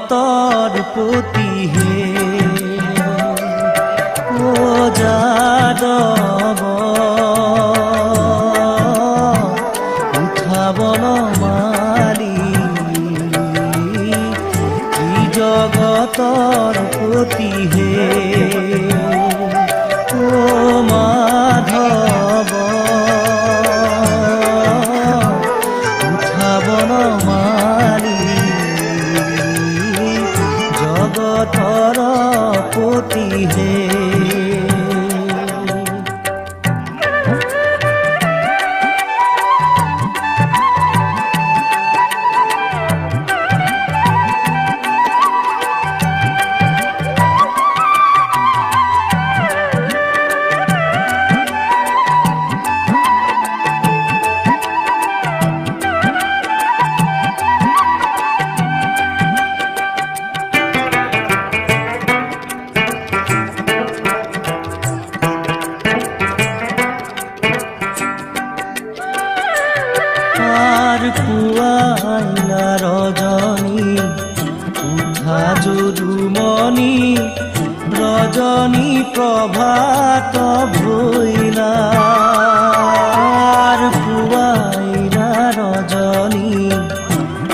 জগতৰ পতি হে ও যাদৱ উঠাবন মালি জগতৰ পতি হে ও মাধৱ উঠাবন মালি জগতৰ পতি হে পুৱাইলা ৰজনী উঠা যদুমণি ৰজনী প্ৰভাত ভৈলা পুৱাইলা ৰজনী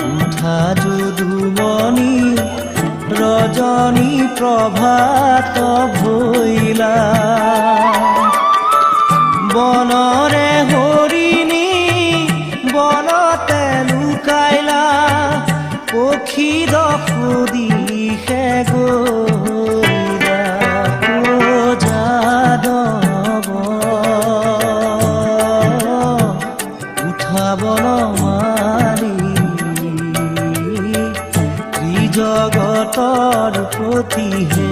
উঠা যদুমণি ৰজনী প্ৰভাত ভৈলা বনৰে হৰিণী বনতে লুকাইলা পক্ষী দিশে গৰিলা ও যাদৱ উঠাবন মালি জগতৰ পতি হে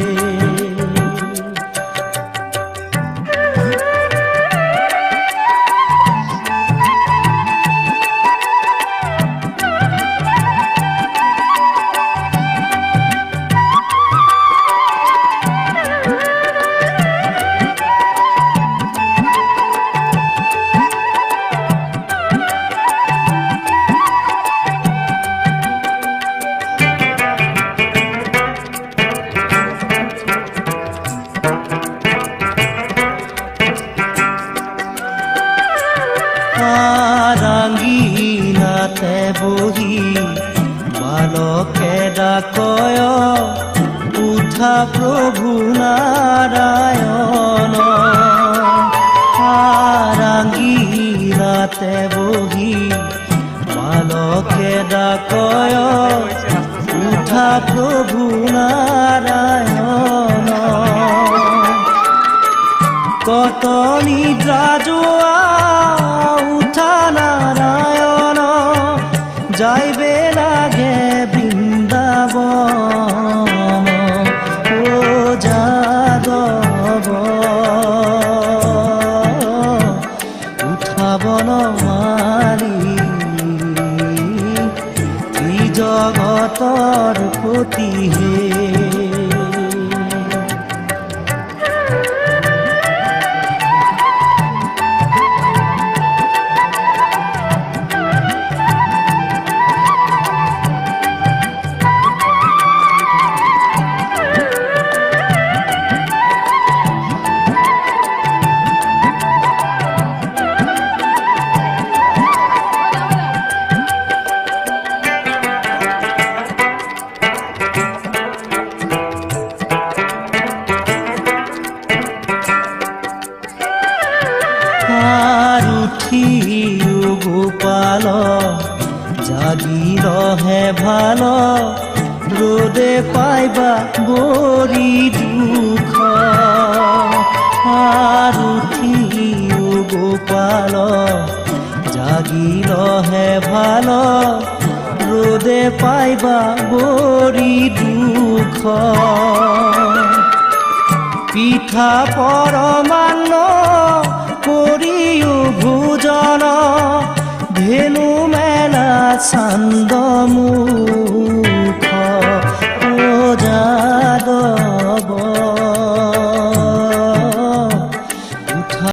ৰাঙ্গিনাতে বহি বালকে ডাকয় উঠা প্ৰভু নাৰায়ণ ৰাঙ্গিনাতে বহি বালকে ডাকয় উঠা প্ৰভু নাৰায়ণ কত নিদ্ৰা যোৱা উঠা নাৰায়ণ যাইবে লাগে বৃন্দাবন ও যাদৱ উঠাবন মালি জগতৰ পতি হে গোপাল জাগি ৰহে ভাল ৰোদে পাইবা বৰি দুখ গোপাল জাগি ৰহে ভাল ৰোদে পাইবা বৰি দুখ পিঠা পৰমান্ন কৰিও ভোজন ধেনু মেলা চান্দমু